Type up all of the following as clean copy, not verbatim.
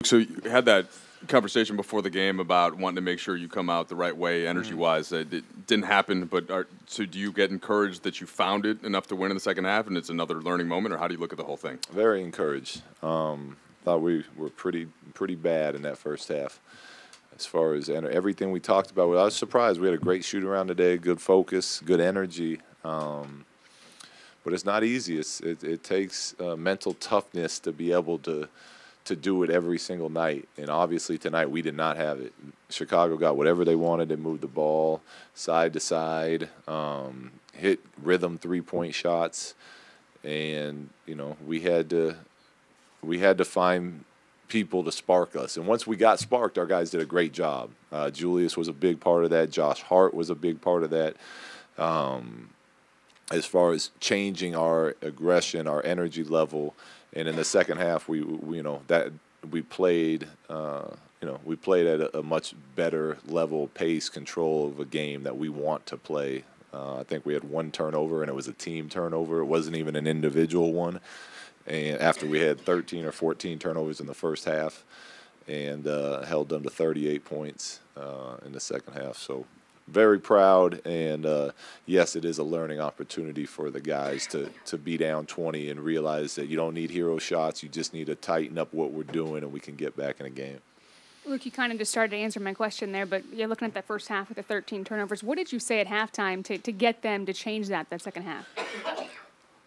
So you had that conversation before the game about wanting to make sure you come out the right way, energy-wise. It didn't happen, but so do you get encouraged that you found it enough to win in the second half, and it's another learning moment, or how do you look at the whole thing? Very encouraged. Thought we were pretty bad in that first half. As far as everything we talked about, I was surprised. We had a great shoot around today, good focus, good energy. But it's not easy. It takes mental toughness to be able to do it every single night. And obviously tonight we did not have it. Chicago got whatever they wanted. They moved the ball side to side, hit rhythm three-point shots, and we had to find people to spark us. And once we got sparked, our guys did a great job. Julius was a big part of that. Josh Hart was a big part of that. As far as changing our aggression, our energy level, and in the second half, we played at a much better level, pace, control of a game that we want to play. I think we had one turnover, and it was a team turnover. It wasn't even an individual one. And after we had 13 or 14 turnovers in the first half, and held them to 38 points in the second half. So very proud, and yes, it is a learning opportunity for the guys to be down 20 and realize that you don't need hero shots. You just need to tighten up what we're doing, and we can get back in the game. Luke, you kind of just started to answer my question there, but you're looking at that first half with the 13 turnovers. What did you say at halftime to get them to change that second half?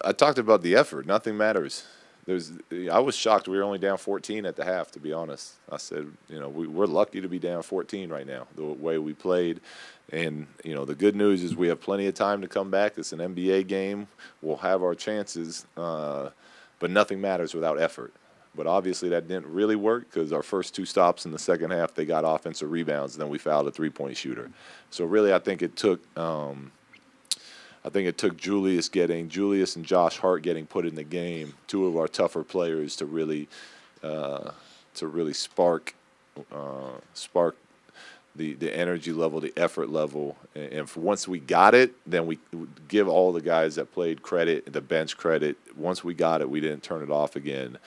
I talked about the effort. Nothing matters. I was shocked we were only down 14 at the half, to be honest. I said, we're lucky to be down 14 right now, the way we played. And, the good news is we have plenty of time to come back. It's an NBA game. We'll have our chances, but nothing matters without effort. But obviously that didn't really work because our first two stops in the second half, they got offensive rebounds, and then we fouled a three-point shooter. So really I think it took Julius and Josh Hart getting put in the game, two of our tougher players, to really spark the energy level, the effort level. And once we got it, then we give all the guys that played credit, the bench credit. Once we got it, we didn't turn it off again.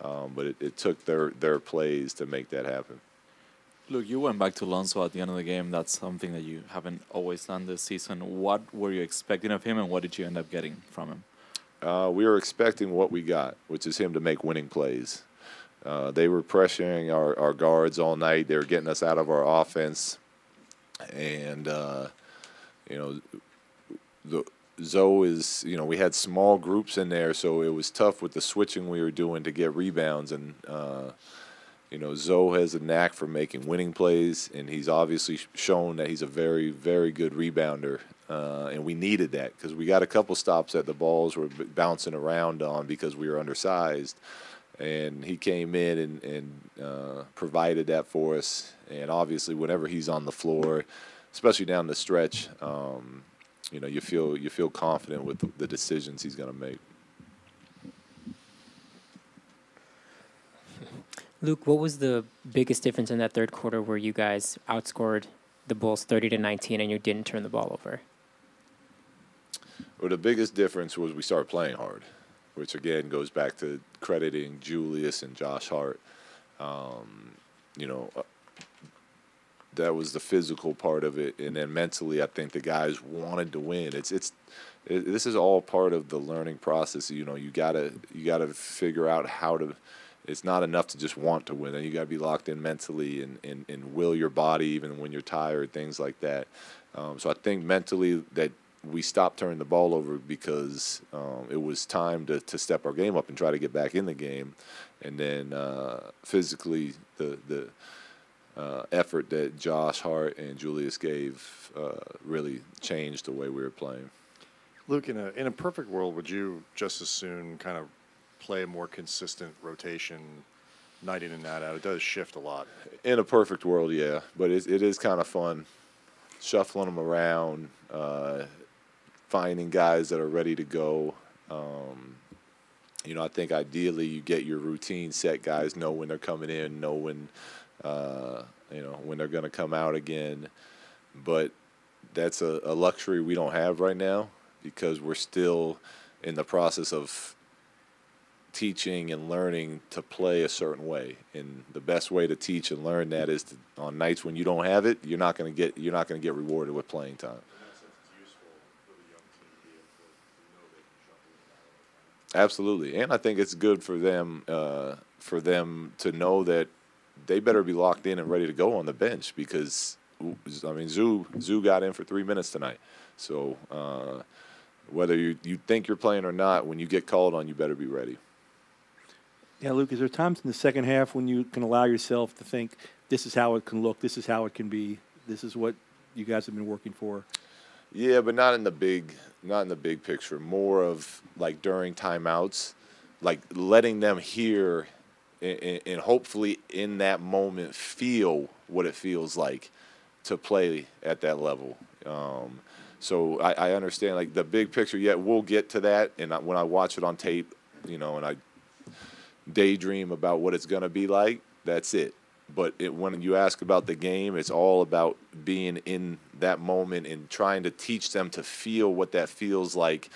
But it took their plays to make that happen. Look, you went back to Lonzo at the end of the game. That's something that you haven't always done this season. What were you expecting of him, and what did you end up getting from him? We were expecting what we got, which is him to make winning plays. They were pressuring our guards all night. They were getting us out of our offense. And, Zoe is, we had small groups in there, so it was tough with the switching we were doing to get rebounds. And, Zoe has a knack for making winning plays, and he's obviously shown that he's a very, very good rebounder. And we needed that because we got a couple stops that the balls were bouncing around on because we were undersized. And he came in and provided that for us. And obviously, whenever he's on the floor, especially down the stretch, you feel confident with the decisions he's going to make. Luke, what was the biggest difference in that third quarter where you guys outscored the Bulls 30-19 and you didn't turn the ball over? Well, the biggest difference was we started playing hard, which again goes back to crediting Julius and Josh Hart. That was the physical part of it, and then mentally, I think the guys wanted to win. This is all part of the learning process. You gotta figure out how to. It's not enough to just want to win, and you got to be locked in mentally and will your body even when you're tired, things like that. So I think mentally that we stopped turning the ball over because it was time to step our game up and try to get back in the game. And then physically, the effort that Josh Hart and Julius gave really changed the way we were playing. Luke, in a perfect world, would you just as soon kind of play a more consistent rotation night in and night out? It does shift a lot. In a perfect world, yeah. But it is kind of fun shuffling them around, finding guys that are ready to go. I think ideally you get your routine set. Guys know when they're coming in, know when they're going to come out again. But that's a luxury we don't have right now because we're still in the process of teaching and learning to play a certain way, and the best way to teach and learn that is on nights when you don't have it, you're not going to get rewarded with playing time. Absolutely, and I think it's good for them to know that they better be locked in and ready to go on the bench, because I mean Zoo got in for 3 minutes tonight, so whether you think you're playing or not, when you get called on, you better be ready. Yeah, Luke, is there times in the second half when you can allow yourself to think, this is how it can look, this is how it can be, this is what you guys have been working for? Yeah, but not in the big picture. More of like during timeouts, like letting them hear and hopefully in that moment feel what it feels like to play at that level. So I understand like the big picture. Yeah, we'll get to that, and when I watch it on tape, and I daydream about what it's going to be like, that's it. But when you ask about the game, it's all about being in that moment and trying to teach them to feel what that feels like